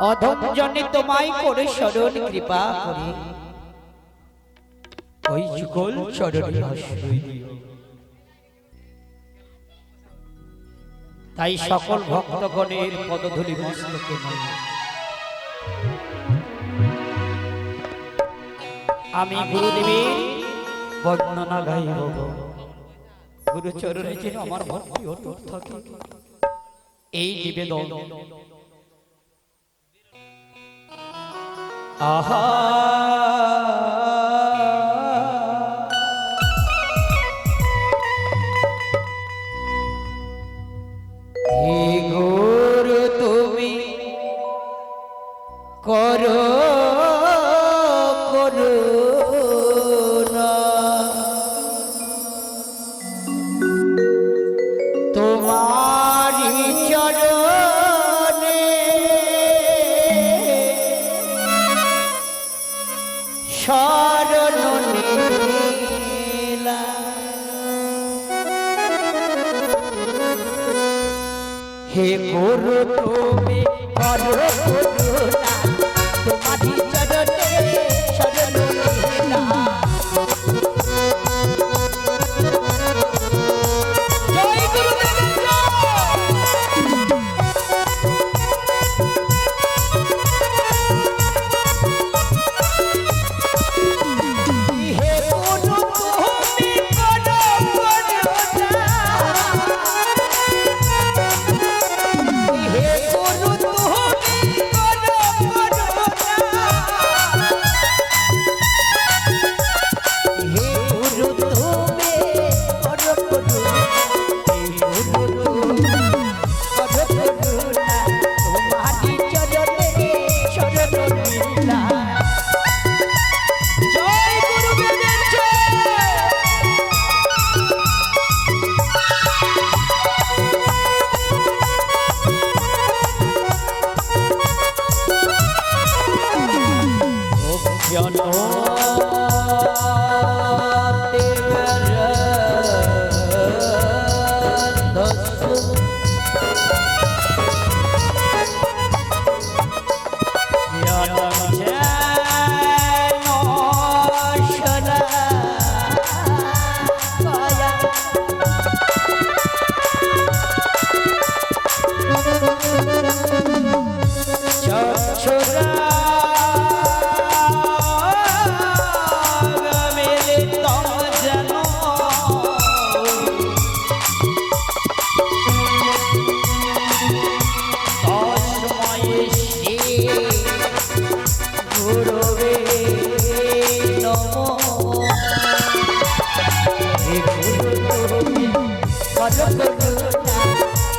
অধম জনে তোমায় করে স্মরণ কৃপা করে ওই যুগল চরণে আশ্রয় দিও। তাই সকল ভক্তগণের পদধূলি মস্তকে নিয়ে আমি গুরুদেবের বর্ণনা গাইব। গুরু চরণে যেন আমার ভক্তি অটুট থাকে এই নিবেদন। আহা হে গুরু তুমি করো করুণা, তোমারি চরণে শরণ নিলাম। হে গুরু তুমি করো করুণা, তোমারি চরণে শরণ নিলাম। জয় গুরুদেবের জয়। হে গুরু তুমি করো করুণা, হে গুরু তুমি করো করুণা, হে গুরু তুমি করো করুণা, হে গুরু তুমি করো করুণা, তোমারি চরণে শরণ নিলাম। জয় গুরুদেবের জয়।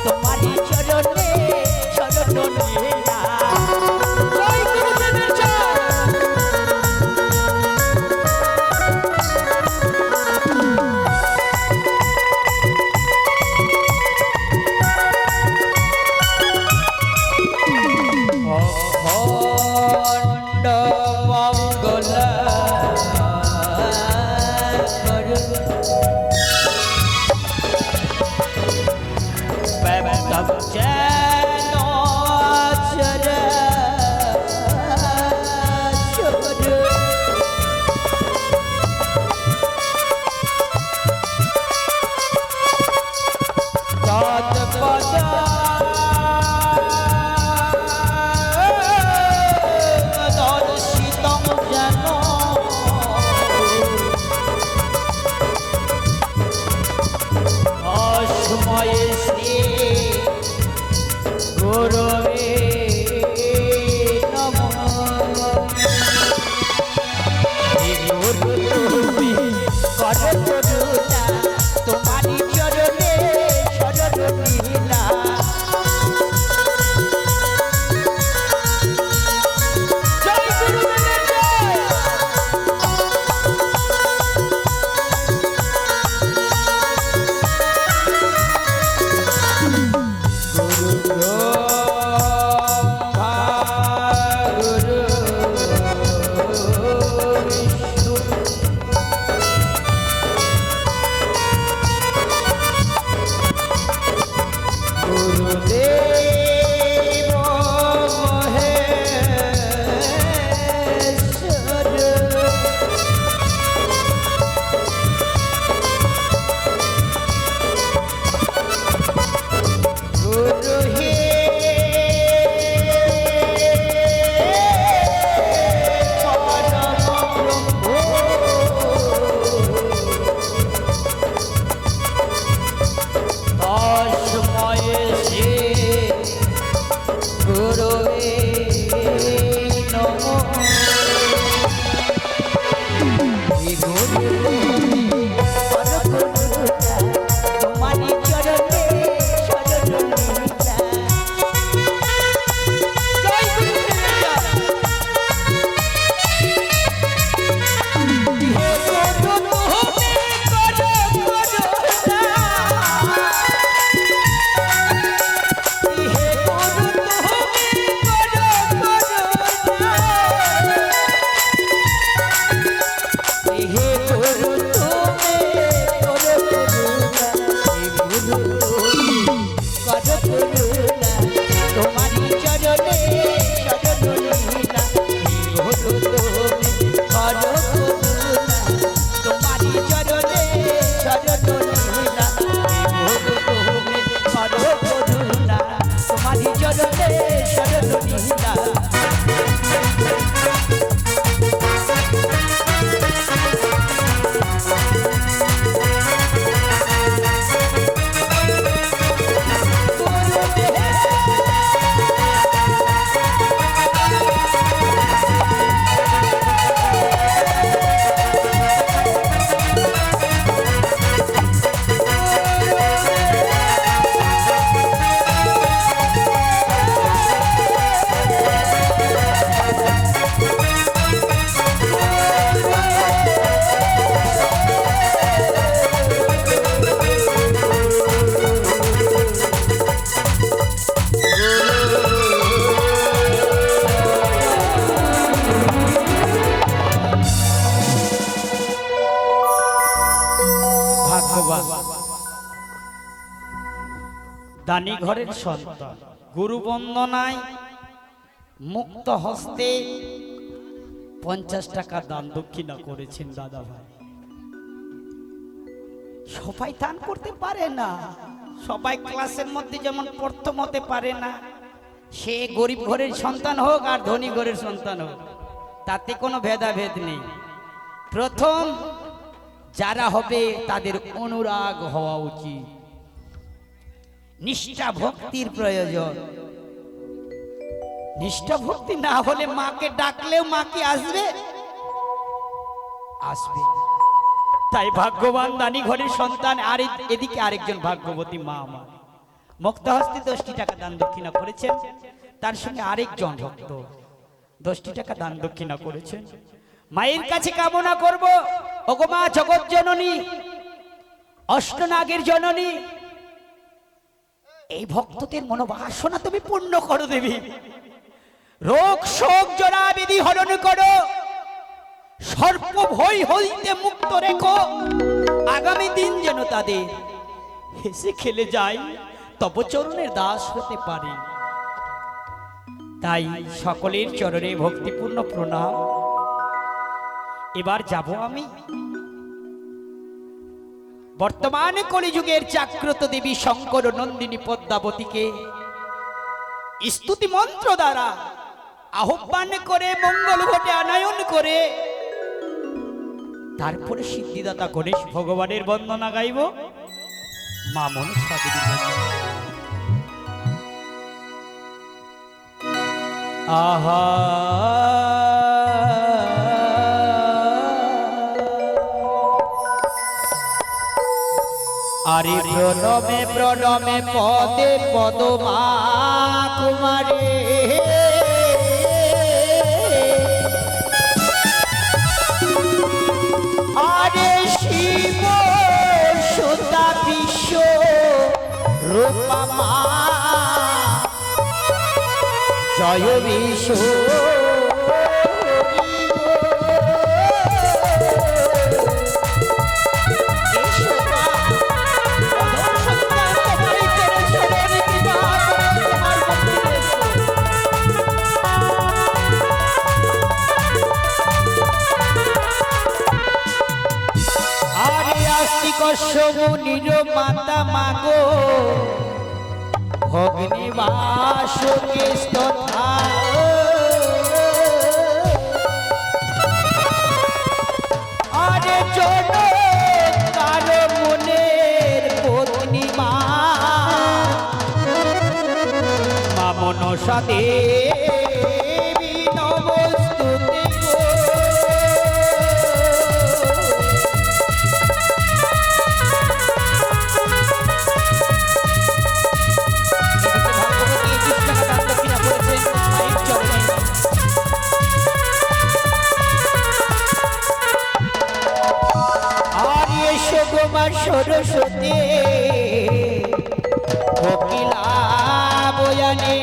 তোমারি চরণে শরণ নিলাম। জয় গুরুদেবের জয়। অখণ্ড মঙ্গল করু ব্যক্তম যেন চরাচর, তৎপদ দর্শিতম যেন অসময়ে শ্রী দানি ঘরের সন্তান, গুরু বন্দনায় মুক্ত হস্তে 50 টাকা দান দক্ষিণা করেছেন দাদা ভাই। সবাই দান করতে পারে না, সবাই ক্লাসের মধ্যে যেমন প্রথম হতে পারে না, সে গরিব ঘরের সন্তান হোক আর ধনী ঘরের সন্তান হোক, তাতে কোনো ভেদাভেদ নেই। প্রথম যারা হবে তাদের অনুরাগ হওয়া উচিত, নিষ্ঠা ভক্তির প্রয়োজন। নিষ্ঠা ভক্তি না হলে মাকে ডাকলেও মা কি আসবে? আসবে। তাই ভাগ্যবান দানি ঘরের সন্তান, আর এদিকে আরেকজন ভাগ্যবতী মা আমার মুক্তহস্তে 10টি টাকা দান দক্ষিণা করেছেন। তার সঙ্গে আরেকজন ভক্ত 10টি টাকা দান দক্ষিণা করেছেন। মায়ের কাছে কামনা করব, ওগো মা জগৎ জননী, অষ্টনাগের জননী, এই ভক্তদের মনোবাসনা তুমি পূর্ণ করো দেবী। রোগ শোক জরা বিধি হরণ করো, সর্প ভয় হইতে মুক্ত রেখো। আগামী দিন যেন তাদের হেসে খেলে যায়, তব চরণের দাস হতে পারে। তাই সকলের চরণে ভক্তিপূর্ণ প্রণাম। এবার যাব আমি বর্তমানে কলিযুগের জাগ্রত দেবী শঙ্কর নন্দিনী পদ্মাবতীকে স্তুতি মন্ত্র দ্বারা আহ্বান করে, মঙ্গল ঘটে আনয়ন করে, তারপরে সিদ্ধিদাতা গণেশ ভগবানের বন্দনা গাইব, মা মনসা দেবীর বন্দনা। আহা আরে প্রণমে প্রণমে পদে পদমা কুমারে, আরে শিব সুতা বিশ্ব রূপা মা, জয় বিশ্ব মুনির মাতা মাগো, ভগ্নিবাসকে স্তথা, আরে জন কারো মনের পত্নী মা, মা মনসা দেবী নমস্তুতে। সরস্বতী কোকিলা বয়ানে,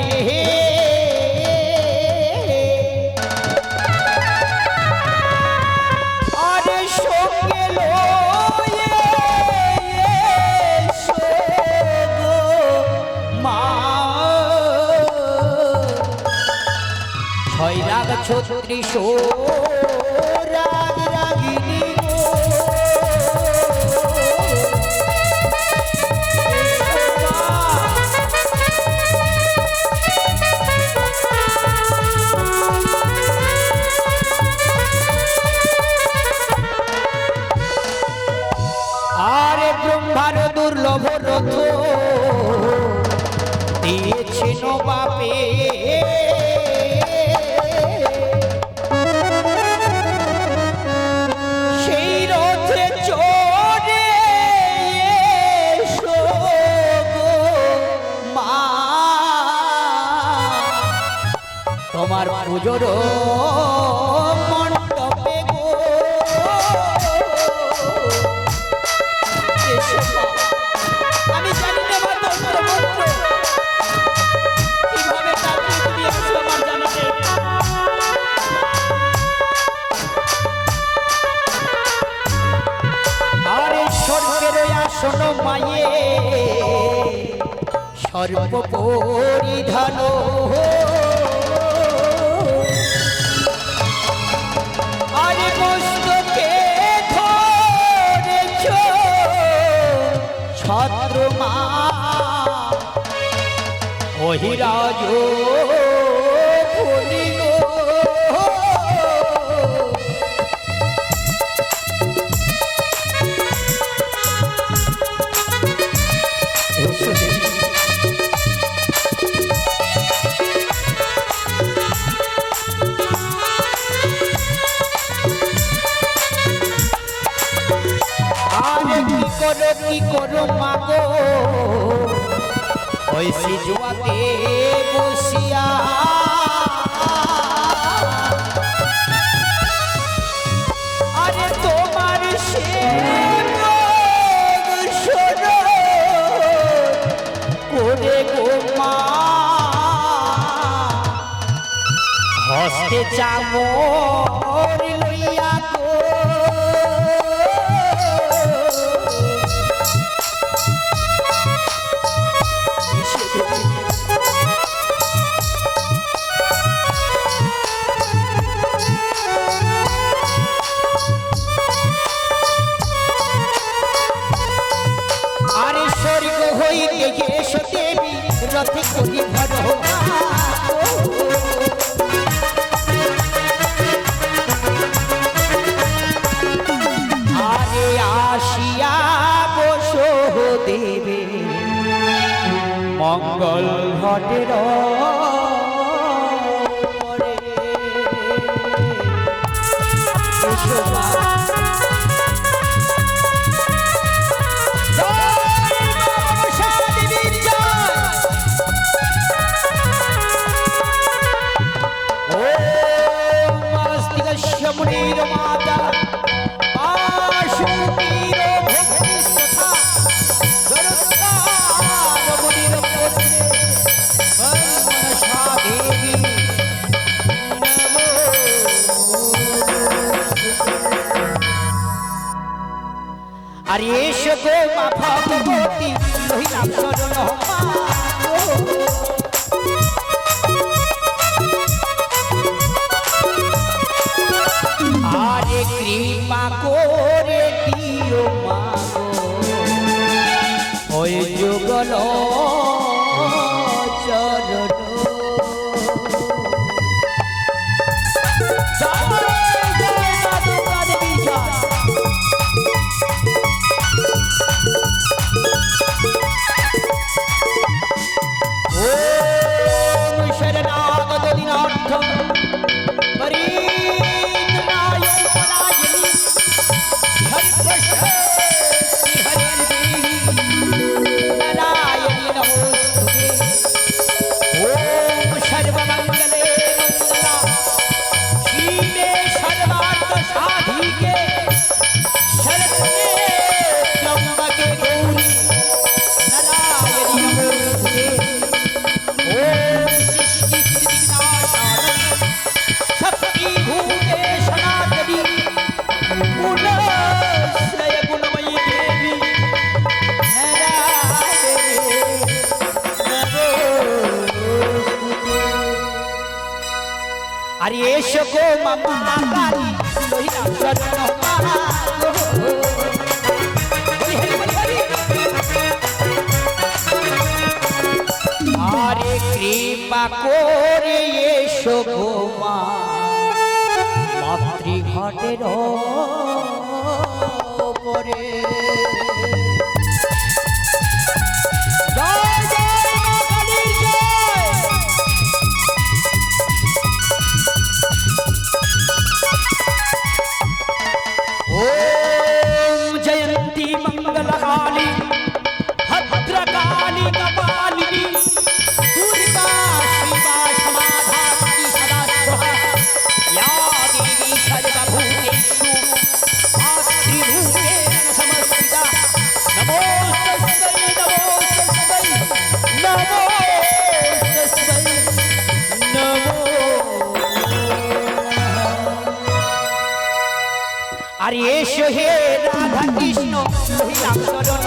আরে সঙ্গে মা, 6 রাগ 36 রাগ রাগিনী, দুর্লভ রথ দিয়েছেন বাপে, সেই রথে চড়ে এসো গো মা, তোমার পুজোর মণ্ডপে গো, আমি জানি না মা তন্ত্র মন্ত্র কিভাবে তাকে তুমি আসো আমার জানাতে। আরে স্বর্গের আসন মায়ে সর্ব পরিধান আরে মস্তকে ধরেছ ছত্রমা অহিরাজ কি করো মাগো ওই সিজুয়াতে বসিয়া আরে তোমার সে করে গো মা হস্তে চামর লইয়া গো এসো দেবী রথে করি ভর আরে আসিয়া বসো দেবে মঙ্গল ঘটের মাতা পাশুপীর ভক্তি তথা জরৎকার মুনির পুত্রে মনসা দেবী আরে এসো গো মা ভগবতী লহিলাম শরণ আরে কৃপা করে দিও মাগো ওই যুগল চরণ ওম শরণাগত দিনার্থ আরে এসো গো মামা কালী লহিলাম শরণ আরে কৃপা করে এসো গো মা মাতৃঘটের পরে আরে এসো হে রাধা কৃষ্ণ লহিলাম শরণ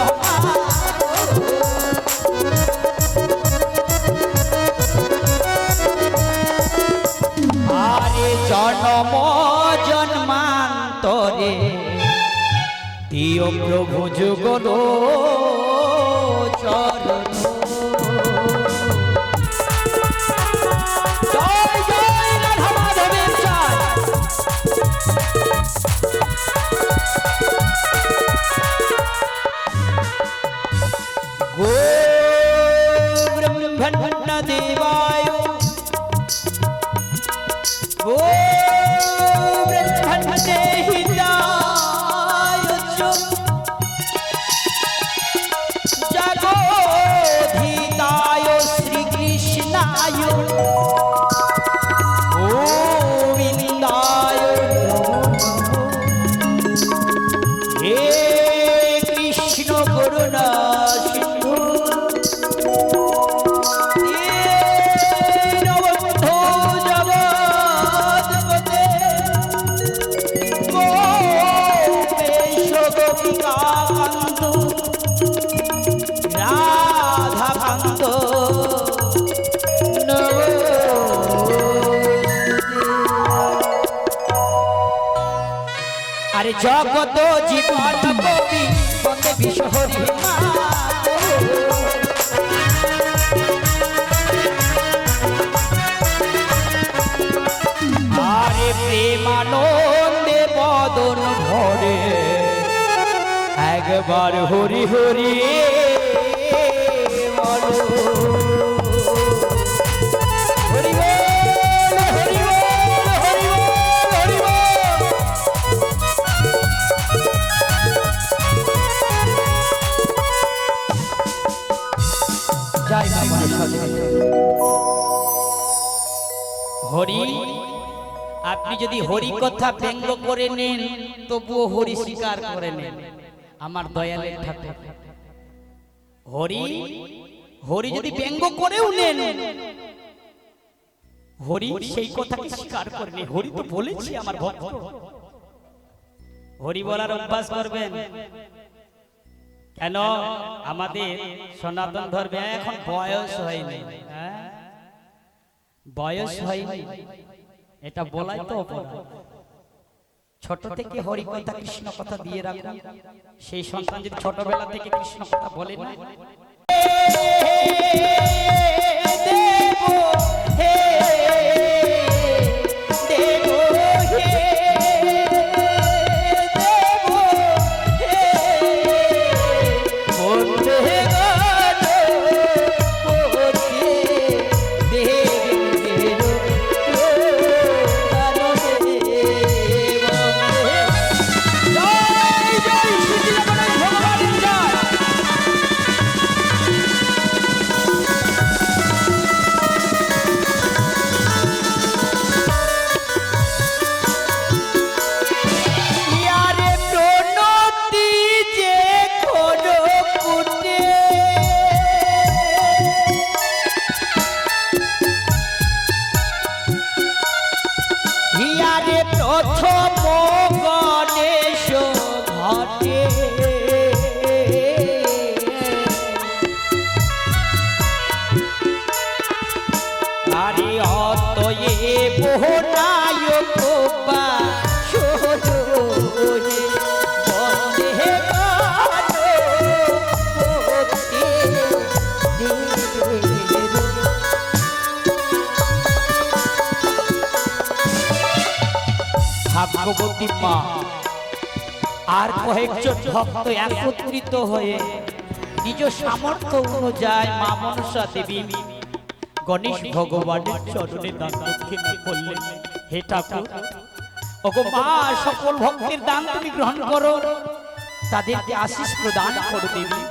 দিও প্রভু যুগল চরণ। জয় জয় রাধা মাধবের জয়। গো ব্রহ্মণ্য দেবায় গো ব্রহ্মণ্য হিতায় জগোধিতায় শ্রীকৃষ্ণায় গোবিন্দায় হে কৃষ্ণ করুণা সিন্ধু দীনবন্ধু জগৎপতে গোপেশ গোপিকাকান্ত রাধাকান্ত আরে জগত জীবন কবি বন্দে বিশ্বহরি মা। আরে প্রেমানন্দে বদন ভরে একবার হরি হরি বলো। হরি বল হরি বল হরি বল হরি বল। জয় বাবা হরি। আপনি যদি হরি কথা ব্যঙ্গ করে নেন তবুও হরি স্বীকার করে নেন। আমার দয়ালের ঠাকুর হরি হরি যদি ব্যঙ্গ করেও নেন হরি সেই কথাকে স্বীকার করে নেন। হরি তো বলেছি আমার ভক্ত। হরি বলার অভ্যাস করবেন। কেন আমাদের সনাতন ধর্মে এখন বয়স হয়নি, বয়স হয়নি, এটা বলাই তো অপরাধ। ছোট থেকে হরি কথা কৃষ্ণ কথা দিয়ে রাখুন। সেই সন্তান যদি ছোটবেলা থেকে কৃষ্ণ কথা বলে না, ভাগবতী মা আর কয়েকজন ভক্ত একত্রিত হয়ে নিজ সামর্থ্য অনুযায়ী মা মনসা দেবী গণেশ ভগবানের চরণে দান দক্ষিণা করলেন। হে ঠাকুর, ওগো মা, সকল ভক্তের দান তুমি গ্রহণ করো, তাদেরকে আশীষ প্রদান করো দেবী।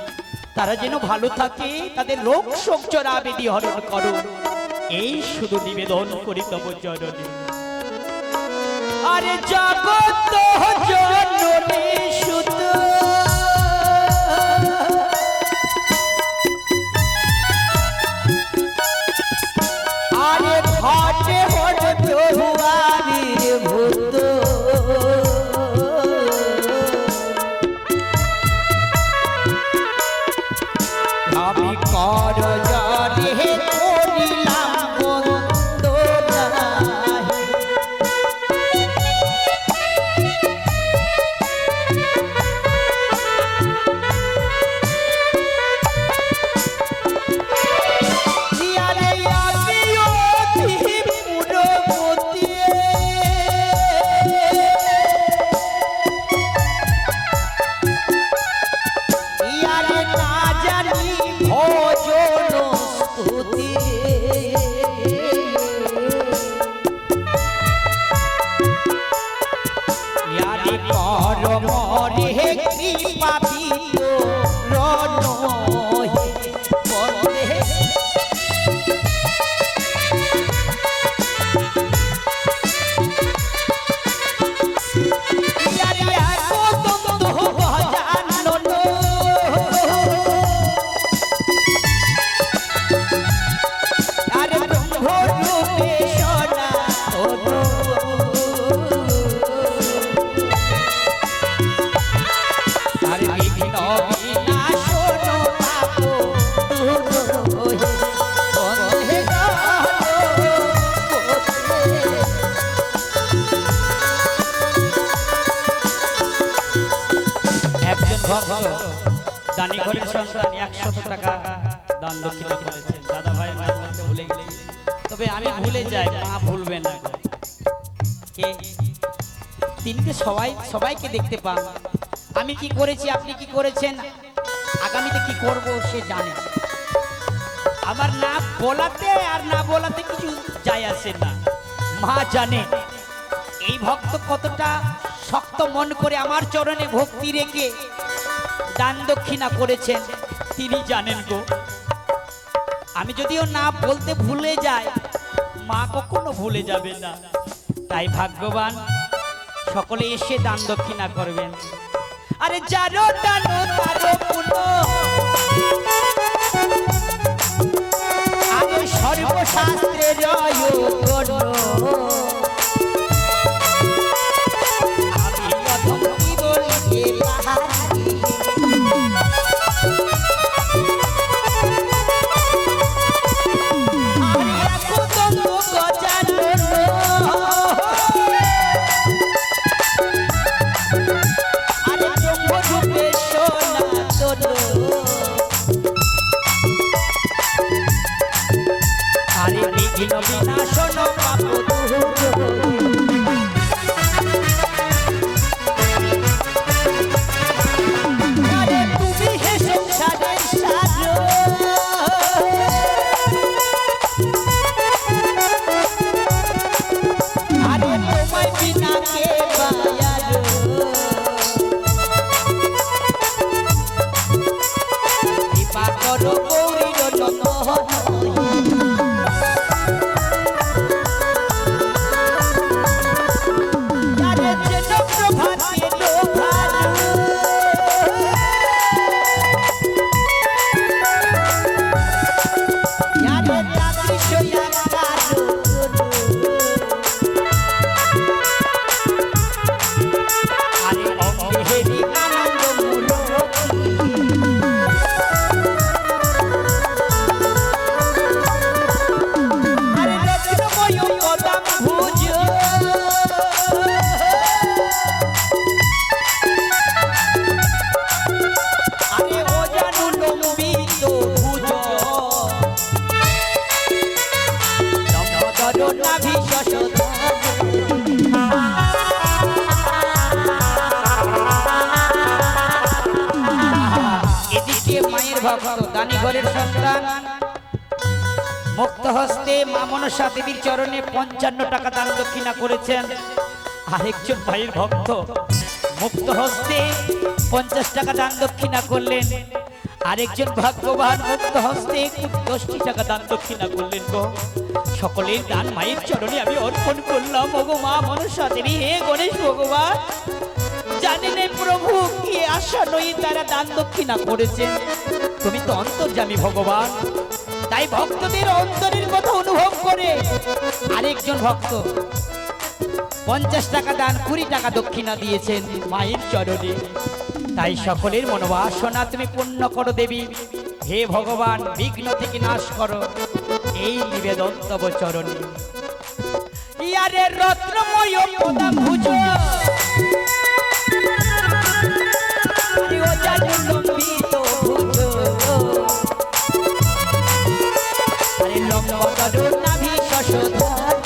তারা যেন ভালো থাকে, তাদের রোগ শোক জরাবেদি হরণ করো, এই শুধু নিবেদন করি তব চরণে। আরে জগত জননী সুত আরে ঘটে হট হুয়ারির ভূত আমি কর জানে করিলাম বন্ধ নাহি নর মরে হে কৃপা বিতরণ হে বন্দে দানি ঘরের সন্তান 100 টাকা দান দক্ষিণা করেছেন। দাদা ভাই মা বলতে ভুলে গেছি, তবে আমি ভুলে যাই, মা ভুলবে না। কে তিনকে সবাইকে দেখতে পান। আমি কি করেছি, আপনি কি করেছেন, আগামীতে কি করব সে জানে। আমার না বলাতে আর না বলাতে কিছু যায় আসে না, মা জানে। এই ভক্ত কতটা শক্ত মন করে আমার চরণে ভক্তি রেখে দান দক্ষিণা করেছেন তিনি জানেন গো। আমি যদিও না বলতে ভুলে যাই, মা কখনো ভুলে যাবে না। তাই ভাগ্যবান সকলে এসে দান দক্ষিণা করবেন। আরে যারো দানো তারো পুণ্য, আমি সর্বশাস্ত্রের আয়োজন। আমি অধম কি বলিতে পারি, আমি রাখো তন্ত্র গজানন। আরে ব্রহ্মরূপে সনাতন, আরে বিঘ্ন বিনাশন পাপ দূর। আরে তুমি হে সংসারের সার, আরে তোমায় বিনা কে বায়ার। কৃপা করো গৌরীর নন্দন, আরে যেন প্রভাতে লোভার। আরে রাত্রি শোয়া কারো, আরে অঙ্গেরি আনন্দ মূলকি। আরে রত্নময় পদাম ভুজ, আরে অজানু লম্বিত ভুজ, লম্বদর নাভি শশধর। এদিকে মায়ের ভক্ত দানি ঘরের সন্তান মুক্ত হস্তে মা মনসা দেবীর চরণে 55 টাকা দান দক্ষিণা করেছেন। আরেকজন ভাইয়ের ভক্ত মুক্ত হস্তে 50 টাকা দান দক্ষিণা করলেন। আরেকজন ভাগ্যবান মুক্ত হস্তে 10 টাকা দান দক্ষিণা করলেন গো। সকলের দান মায়ের চরণে আমি অর্পণ করলাম। ওগো মা মনসা দেবী, হে গণেশ ভগবান, জানেন প্রভু কি আশা নই তারা দান দক্ষিণা করেছেন। তুমি তো অন্তর্যামী ভগবান, তাই ভক্তদের অন্তরের কথা অনুভব করে আরেকজন ভক্ত 50 টাকা দান 20 টাকা দক্ষিণা দিয়েছেন মায়ের চরণে। তাই সকলের মনোবাসনা তুমি পূর্ণ করো দেবী। হে ভগবান, বিঘ্ন থেকে নাশ করো, এই নিবেদন তব চরণে। ইয়ারে রত্নময় পদাম ভুজ, আরে অজানু লম্বিত ভুজ, আরে লম্বদর নাভি শশধর।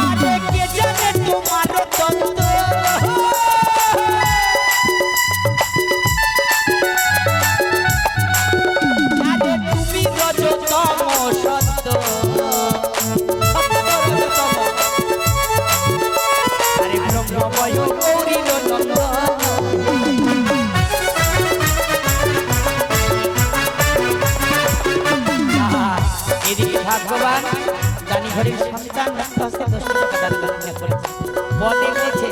আরে কে জানে তোমার তন্ত্র, আরে তুমি রজতম সত্য। সন্তান মুক্তহস্তে 10টি টাকা দান দক্ষিণা করেছে। পদে লিখেছে,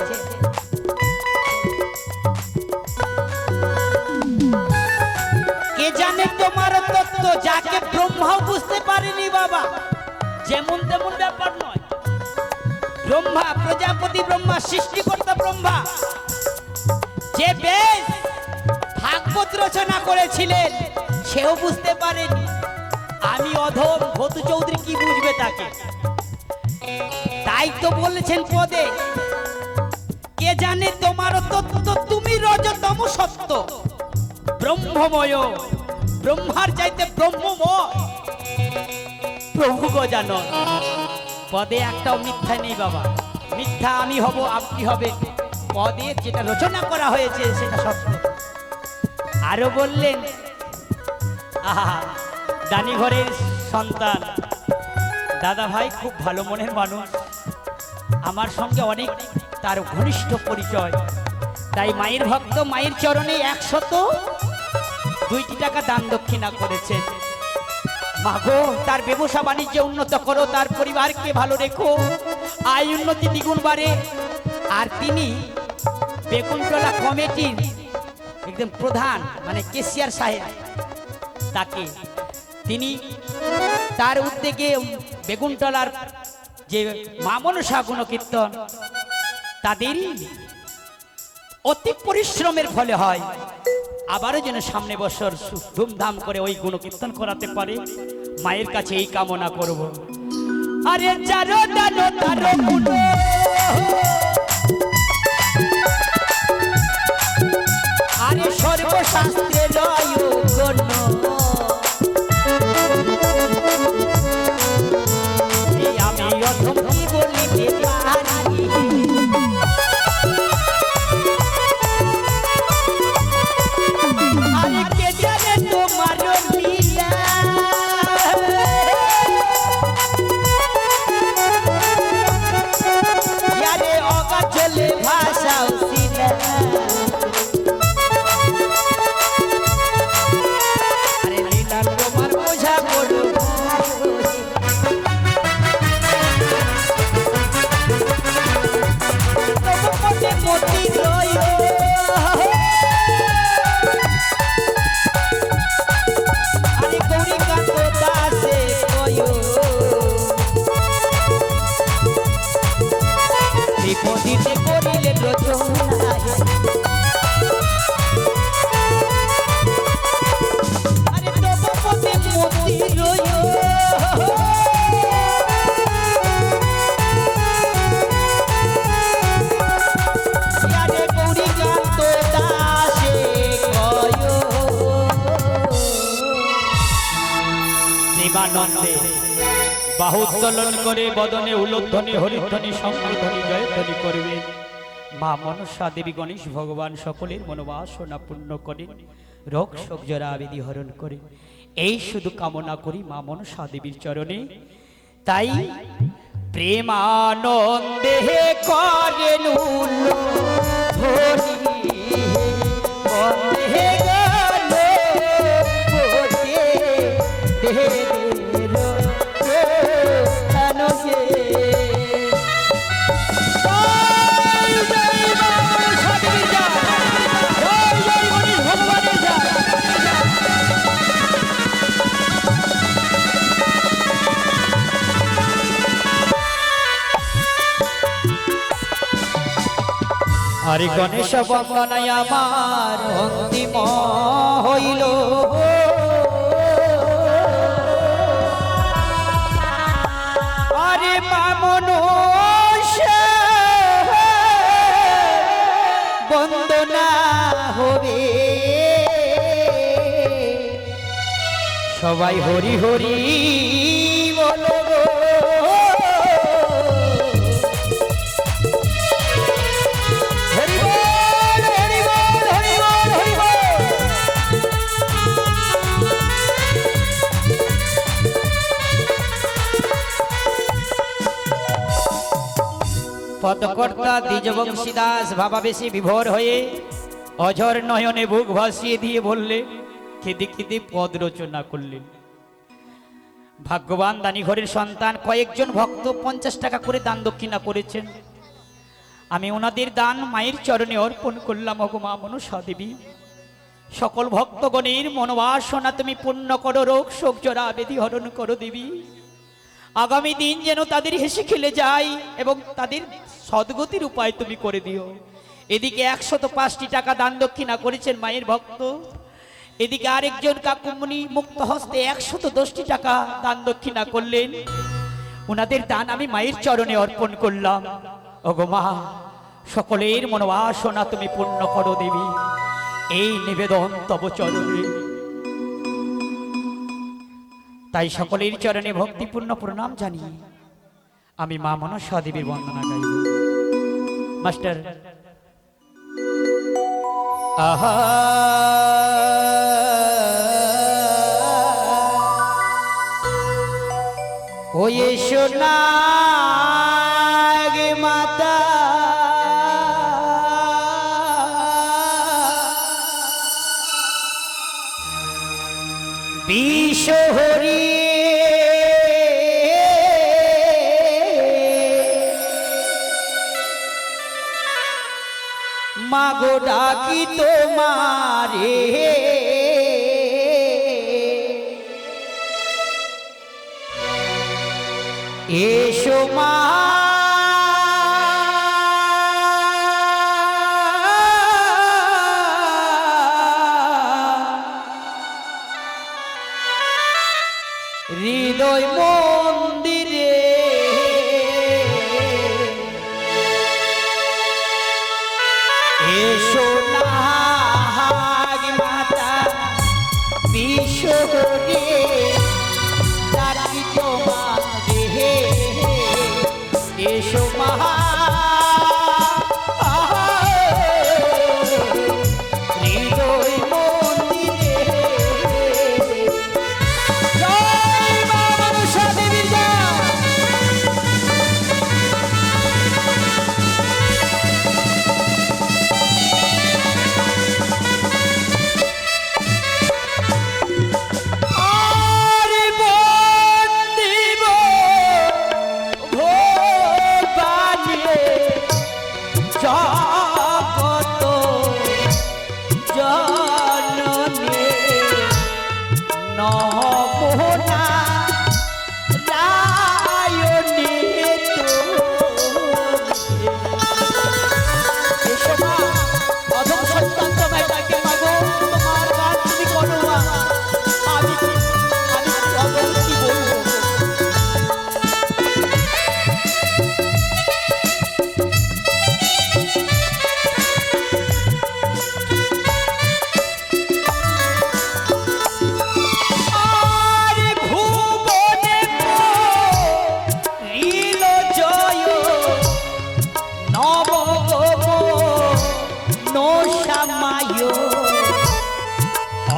কে জানে তোমার তত্ত্ব যাকে ব্রহ্মাও বুঝতে পারেনি বাবা। যেমন তেমন ব্যাপার নয়, ব্রহ্মা প্রজাপতি ব্রহ্মা সৃষ্টিকর্তা ব্রহ্মা যে বেশ ভাগবত রচনা করেছিলেন সেও বুঝতে পারেনি। আমি অধম ভতু চৌধুরী কি বুঝবে তাকে? তাই তো বলেছেন পদে, কে জানে তোমার তত্ত্ব তুমি রজতম সত্য, ব্রহ্মময় ব্রহ্মার চাইতে ব্রহ্মময় প্রভু গো জানো। পদে একটাও মিথ্যা নেই বাবা, মিথ্যা আমি হব আপনি হবে, পদে যেটা রচনা করা হয়েছে সেটা সত্য। আরো বললেন, আহা দানি ঘরের সন্তান দাদা ভাই খুব ভালো মনের মানুষ, আমার সঙ্গে অনেক তার ঘনিষ্ঠ পরিচয়, তাই মায়ের ভক্ত মায়ের চরণে 102টি টাকা দান দক্ষিণা করেছেন। মাগো তার ব্যবসা বাণিজ্য উন্নত করো, তার পরিবারকে ভালো রেখো, আয় উন্নতি দ্বিগুণ বাড়ে। আর তিনি বেগুনতলা কমিটির একদম প্রধান মানে কেশিয়ার সাহেব, তাকে তিনি তার উদ্যোগে বেগুনতলার যে মা মনসা গুণকীর্তন তাদেরই অতি পরিশ্রমের ফলে হয়। আবারও যেন সামনে বছর ধুমধাম করে ওই গুণকীর্তন করাতে পারে, মায়ের কাছে এই কামনা করব। আরে চারো দানো তারো গুণ, আরে সর্বশাস্ত্রে রয় গণ্য, আমি অধম কি বলিতে পারি। আরে কে জানে তোমার লীলা, আরে অগাচলে ভাষাও শিলা, আরে লীলা তোমার বোঝা বড় মতি রয়, আরে গৌরী কান্ত দাসে কয়, বিপদীতে করিলে রচনা, আরে তব পদে মতি রয়, আরে গৌরী কান্ত দাসে কয়। প্রেমানন্দে বাহু উত্তোলন করে বদনে উলোধ্বনি হরিধ্বনি শঙ্খধ্বনি জয়ধ্বনি করবে। মা মনসা দেবী গণেশ ভগবান সকলের মনোবাসনা পূর্ণ করেন, রোগ শোক জরা আবেদি হরণ করে, এই শুধু কামনা করি মা মনসা দেবীর চরণে। তাই প্রেমানন্দে করেন উলোধ্বনি, বন্দে গেল পথে দেহের প্রাণকে। জয় জয় মা মনসা দেবীর জয়, জয় জয় গণেশ ভগবানের জয়। আরে গণেশ বন্দনায় আমার অন্তিম হইল, আরে মা মনসা বন্দনা হবে, সবাই হরি হরি বলো গো। হরি বল হরি বল হরি বল হরি বল। পদকর্তা দ্বিজবংশী দাস ভাবাবেশে বিভোর হয়ে অঝর নয়নে বুক ভাসিয়ে দিয়ে বললে, খেদে খেদে পদ রচনা করলেন। ভাগ্যবান দানি ঘরের সন্তান কয়েকজন ভক্ত 50 টাকা করে দান দক্ষিণা করেছেন। আমি ওনাদের দান মায়ের চরণে অর্পণ করলাম। ওগো মা মনসা দেবী, সকল ভক্তগণের মনোবাসনা তুমি পূর্ণ করো, রোগ শোক জরা বেদি হরণ করো দেবী। আগামী দিন যেন তাদের হেসে খেলে যায় এবং তাদের সদ্গতির উপায় তুমি করে দিও। এদিকে 105টি টাকা দান দক্ষিণা করেছেন মায়ের ভক্ত, এদিকে আরেকজন কাকুমণি মুক্ত হস্তে 110টি টাকা দান দক্ষিণা করলেন। ওনাদের দান আমি মায়ের চরণে অর্পণ করলাম। ওগো মা, সকলের মনোবাসনা তুমি পূর্ণ করো দেবী, এই নিবেদন তব চরণে। তাই সকলের চরণে ভক্তিপূর্ণ প্রণাম জানিয়ে আমি মা মনসা দেবীর বন্দনা গাইব। মাস্টার আহা ওয়ে সোনা গে মাতা বিশ্বহরি মাগো ডাকি তোমারে, এসো মা হৃদয় মন্দিরে, এসো না মাতা বিশ্বহরি ডাকি তোমারে, এসো মা হৃদয় মন্দিরে। জয় মা মনসা দেবী জয়।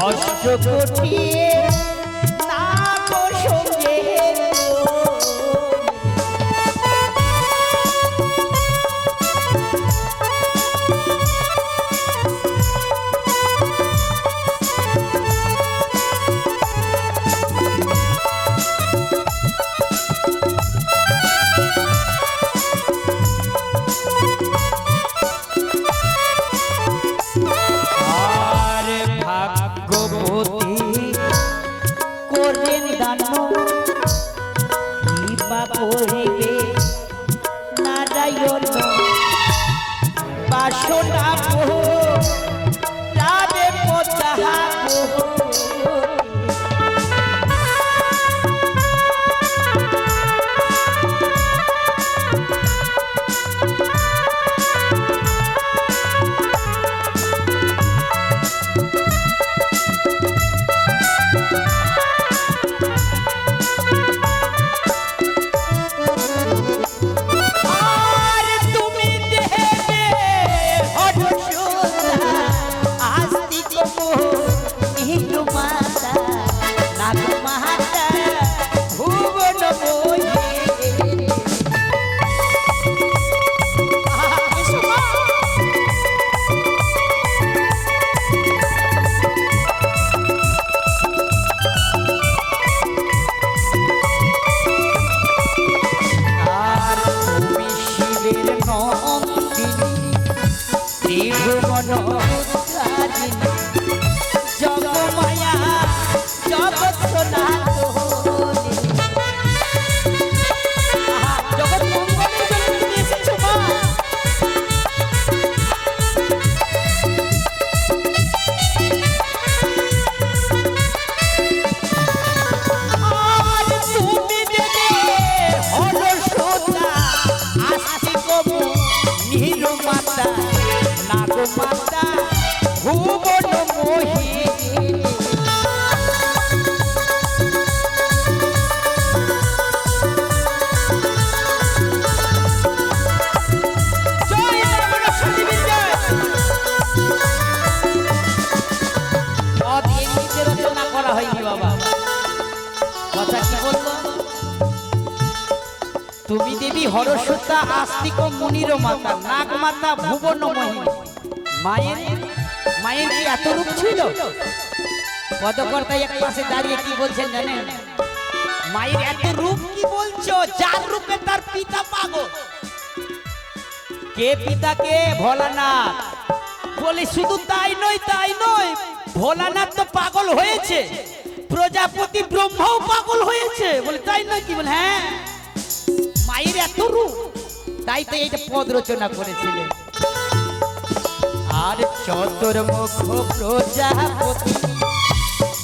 অষ্টকোটি নাগ সঙ্গে আর ভাগ্যবতী মন উদ্ধারিণী জগমায়া জগৎ সনাতনী। জগৎ মঙ্গলের জন্য তুমি এসেছো মা। আর তুমি দেবে হরসুতা আস্তিক নিরু মাতা নাগ মাতা ভুবন মোহিনী। তুমি দেবী হরসুতা আস্তিক মুনির মাতা নাগ মাতা ভুবন মোহিনী। মায়ের কি এত রূপ ছিল? পদকর্তাই এক পাশে দাঁড়িয়ে কি বলছেন জানেন? মায়ের এত রূপ কি বলছো? যার রূপে তার পিতা পাগল। কে পিতাকে? ভোলানাথ। বলে শুধু তাই নয় ভোলানাথ তো পাগল হয়েছে, প্রজাপতি ব্রহ্মাও পাগল হয়েছে। বলে তাই নয় কি? বলে হ্যাঁ, মায়ের এত রূপ, তাই তো এইটা পদ রচনা করেছিলেন। আর চতুর্মুখ প্রজাপতি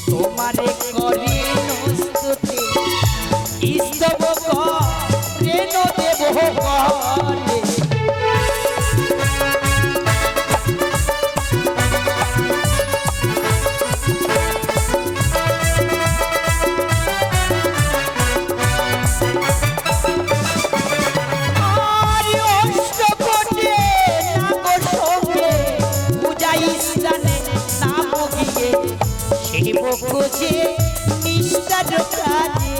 তোমারে করি স্তুতি, স্তব করেন দেব করে। বুঝে নিষ্ঠার কাজে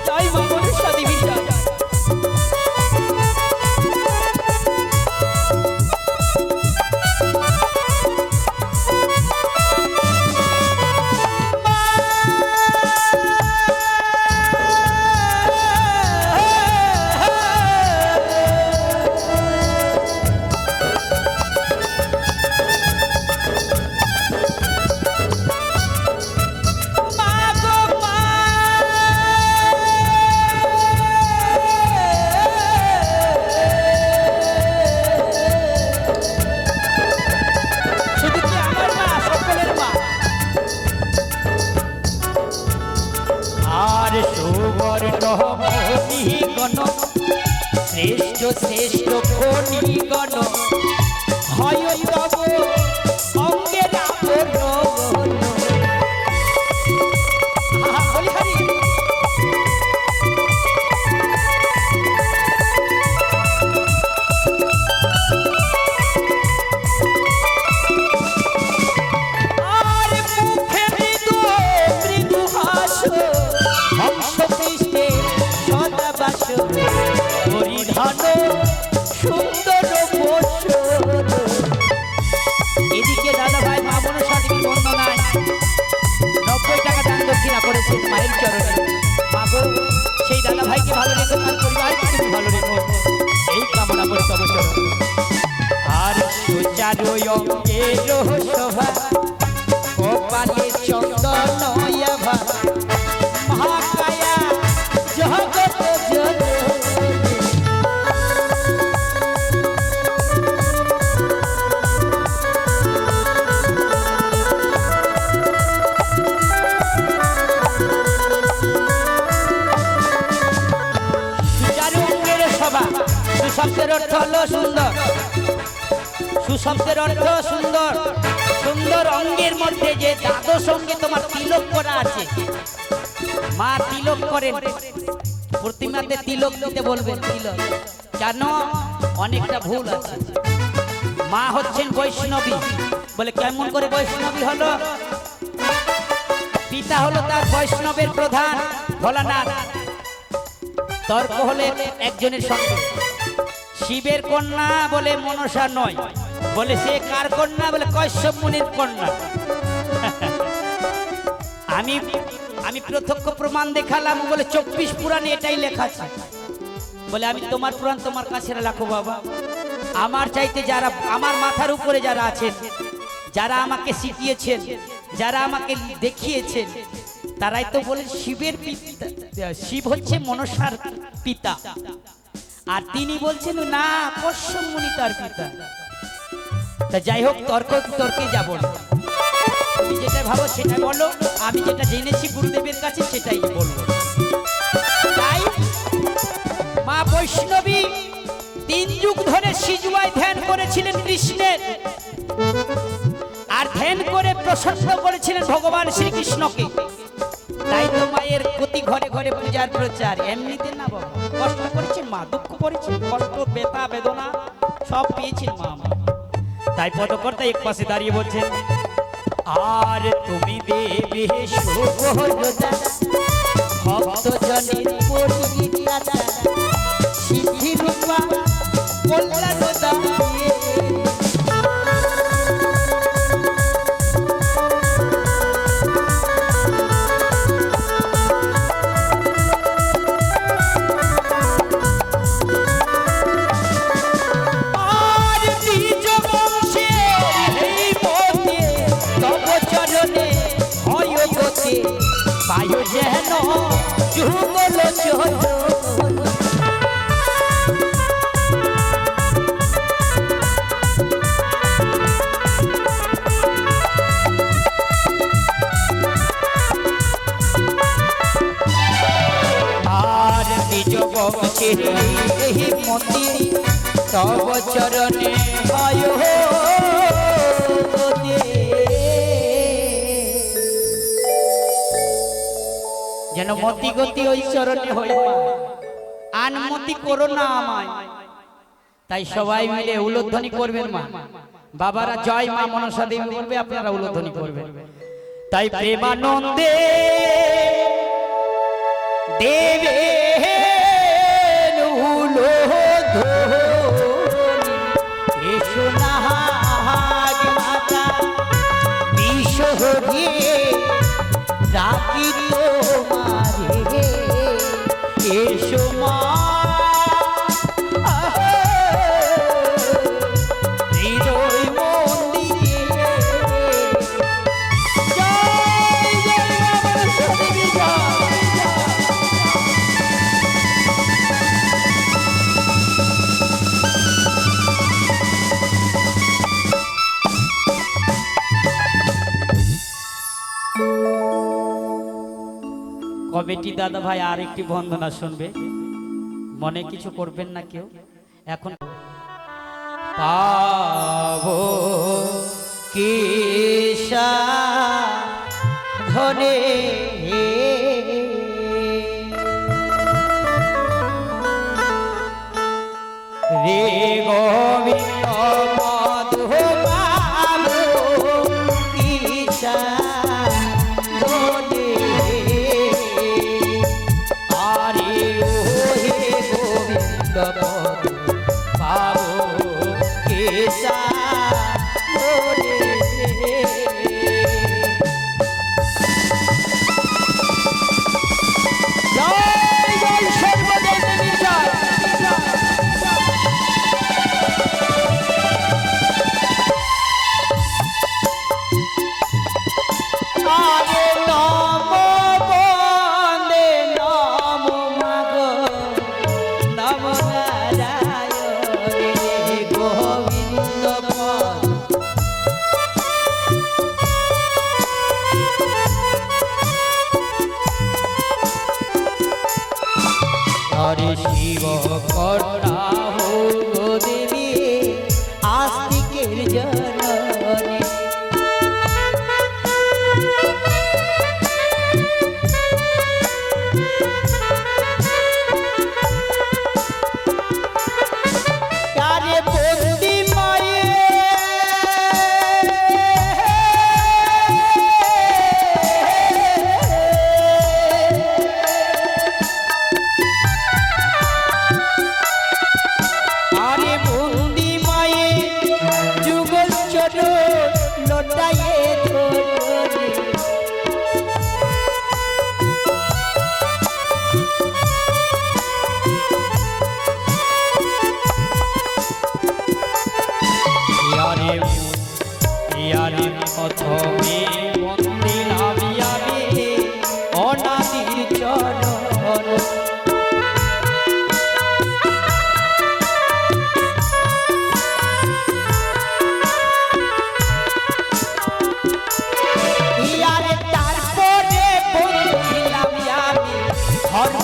জয় মা মনসা দেবীর জয়। শ্রেষ্ঠ শ্রেষ্ঠ ফণিগণ হয় তব অঙ্গের আবরণ। আর মুখে মৃদু মৃদু হাস হংস পৃষ্ঠে সদা বাস পরিধান সুন্দর পোষণ। এদিকে দাদা ভাই মা মনসা দেবীর বন্দনায় 90 টাকা দান দক্ষিণা করেছেন মায়ের চরণে। মাগো সেই দাদা ভাইকে ভালো রেখো, তার পরিবারকে তুমি ভালো রেখো, এই কামনা করে তব চরণ। আর সুচারু অঙ্গের শোভা কপালে চন্দন আভা মহাকায়া জগৎ জননী। সুশব্দের অর্থ হলো সুন্দর, সুশব্দের অর্থ সুন্দর। সুন্দর অঙ্গের মধ্যে যে দ্বাদশ অঙ্গে তোমার তিলক করা আছে, মা তিলক করেন, প্রতিমাতে তিলক দিতে বলবেন। তিলক কেন? অনেকটা ভুল আছে। মা হচ্ছেন বৈষ্ণবী। বলে কেমন করে বৈষ্ণবী হলো? পিতা হলো তার বৈষ্ণবের প্রধান ভোলানাথ। তর্ক হলে একজনের সঙ্গে শিবের কন্যা বলে মনসা নয়, বলে সে কার কন্যা? বলে কশ্যপ মুনির কন্যা। আমি প্রত্যক্ষ প্রমাণ দেখালাম। বলে 24 পুরাণে এটাই লেখা আছে। বলে আমি তোমার পুরাণ তোমার কাছে রাখো বাবা। আমার চাইতে যারা আমার মাথার উপরে যারা আছেন, যারা আমাকে শিখিয়েছেন, যারা আমাকে দেখিয়েছেন, তারাই তো বলে শিবের পিতা, শিব হচ্ছে মনসার পিতা, আর তিনি বলছেন না কশ্যপ মুনি তার পিতা। তা যাই হোক, তর্কে যাব না, তুমি যেটা ভাবো সেটা বলো, আমি যেটা জেনেছি গুরুদেবের কাছে সেটাই বলবো। তাই মা বৈষ্ণবী 3 যুগ ধরে সিজুয়ায় ধ্যান করেছিলেন কৃষ্ণের, আর ধ্যান করে প্রসন্ন করেছিলেন ভগবান শ্রীকৃষ্ণকে। তাই তো মায়ের প্রতি ঘরে ঘরে পূজার প্রচার, এমনিতে না বাবা, কষ্ট করেছেন মা, দুঃখ করেছেন, কষ্ট ব্যথা বেদনা সব পেয়েছেন মা। তাই পদকর্তা এক পাশে দাঁড়িয়ে বলছেন, আর তুমি দেবে ভক্ত জনের সিদ্ধি রূপা কল্যাণ দায়ে। পায়ো যেন যুগল চরণ, আর নিজ বংশে এই মন্দির তব চরণে পায়ো যেন মতি গতি ওই চরণে হই মা, আনমতি করো না আমায়। তাই সবাই মিলে উলধ্বনি করবেন মা, বাবারা জয় মা মনসা দেবী বলবে, আপনারা উলধ্বনি করবেন। তাই প্রেমানন্দে দেবে এসো না মাতা বিশ্বহরি রাখি তোমারে, এসো মা হৃদয় মন্দিরে। জয় জয় মনসা দেবী জয়। কমিটি দাদা ভাই আর একটি বন্দনা শুনবে, মনে কিছু করবেন না কেউ। এখন পাবো কিসা ধনে রে গোবিন্দ মধু পাবো কিসা ধনে, আরে ও হে গোবিন্দ মধু পাবো কিসা ধনে। জয় জয় সর্বদেবী জয়। আরে নম বন্দে নম মাগ নম নারায়ণে গোবিন্দ পদ। হরে শিব কর্ণা হো দেবী আস্তিকের জননী, তারে বন্দি মায়ে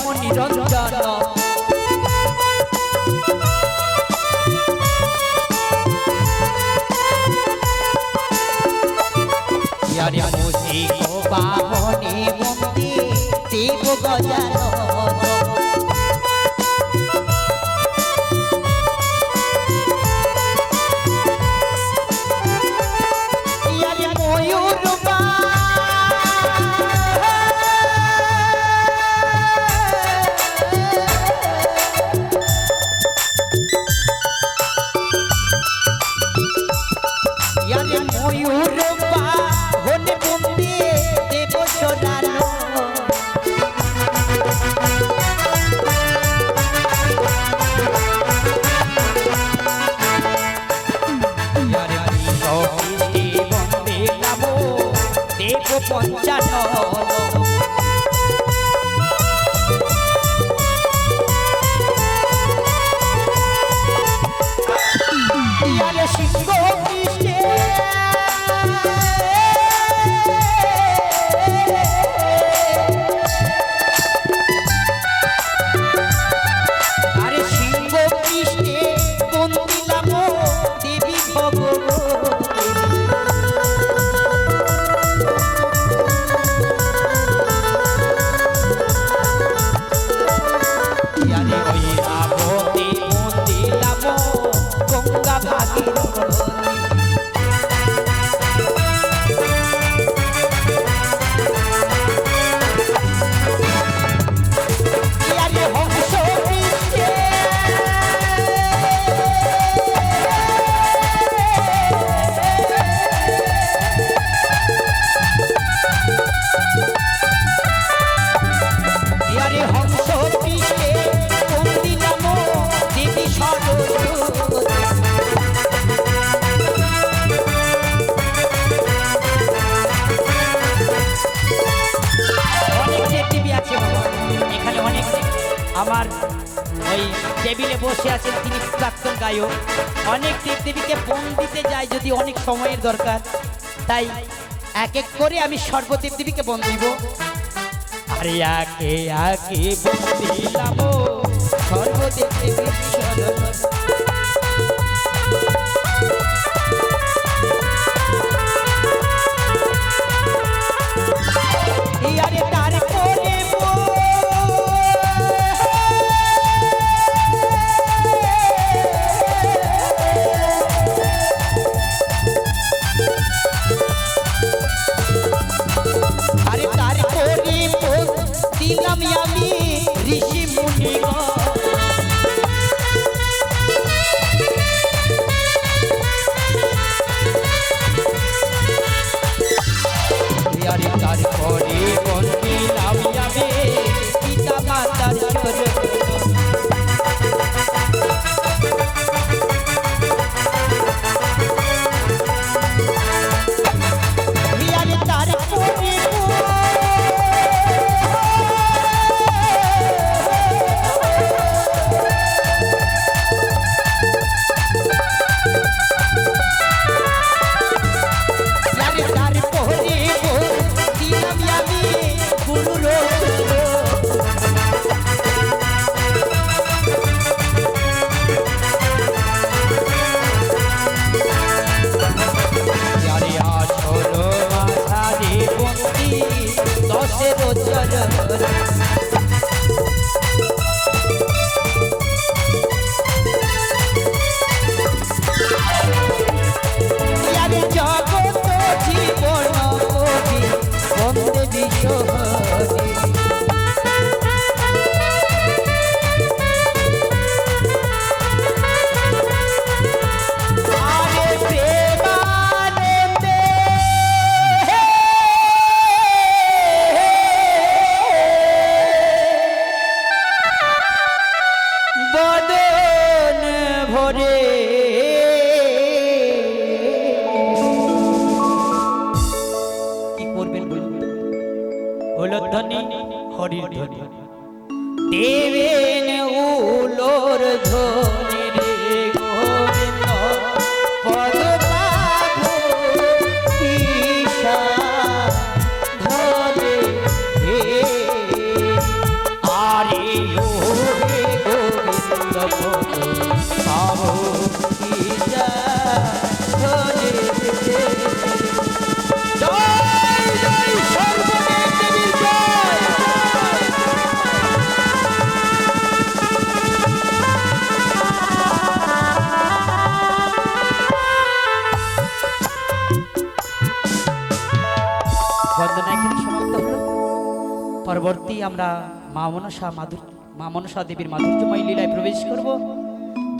অসীম নিরঞ্জন ইয়ারে মুসিক বাহনে বন্দে দেব গজানন ইয়ারে ময়ূর ইয়ারে ময়ূর বাহনে বন্দে দেব সোনানো ইয়ারে বিশ্বকৃষ্টি বন্দে নামো দেব পঞ্চানন ইয়ারে সিংহ কৃষ্ণে আরে সিংহ কৃষ্ণে বন্দিলাম দেবী ভগবতী ইয়ারে ওই আবতে মন্দিলাম গঙ্গা ভাগীরথী ইয়ারে হংস কৃষ্ণে ইয়ারে হংস কৃষ্ণে বন্দিলাম দেবী সরস্বতী অনেক দেবদেবী আছে বাবা। এখানে অনেক আমার ওই টেবিলে বসে আছেন তিনি প্রাক্তন গায়ক অনেক দেবদেবীকে বোন দিতে যায় যদি অনেক সময়ের দরকার তাই এক এক করে আমি সর্বদেবদেবীকে বোন দিব আরে একে একে বোন দিলাম সর্বদেবদেবী শরণ ইয়ারে তারপরে আরে তারপরে দিলাম আমি ঋষি মুনিগণ আরে তারপরে বোন দিলাম আমি পিতা মাতার চরণ ইয়ারে তারপরে ইয়ারে তারপরে দিলাম আমি গুরু আরে আসর আধারে বন্দি দশের চরণ ইয়ারে জগত জীবন কবি বন্দে বিশ্বহরি আরে প্রেমানন্দে বদন ভরে কি করবেন বলুন হলো ধ্বনি হরির ধ্বনি দেবেন উলোর ধ্বনি রে গোবিন্দ পদ পাবো ঈশা ধরে আরে পরবর্তী আমরা মা মনসা দেবীর মাধুর্যময় লীলায় প্রবেশ করব।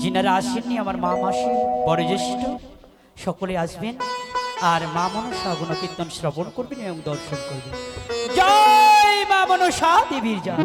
যিনারা আসেননি আমার মা মাসি বয়োজ্যেষ্ঠ সকলে আসবেন আর মা মনসা গুণকীর্তন শ্রবণ করবেন এবং দর্শন করবেন। জয় মা মনসা দেবীর জয়।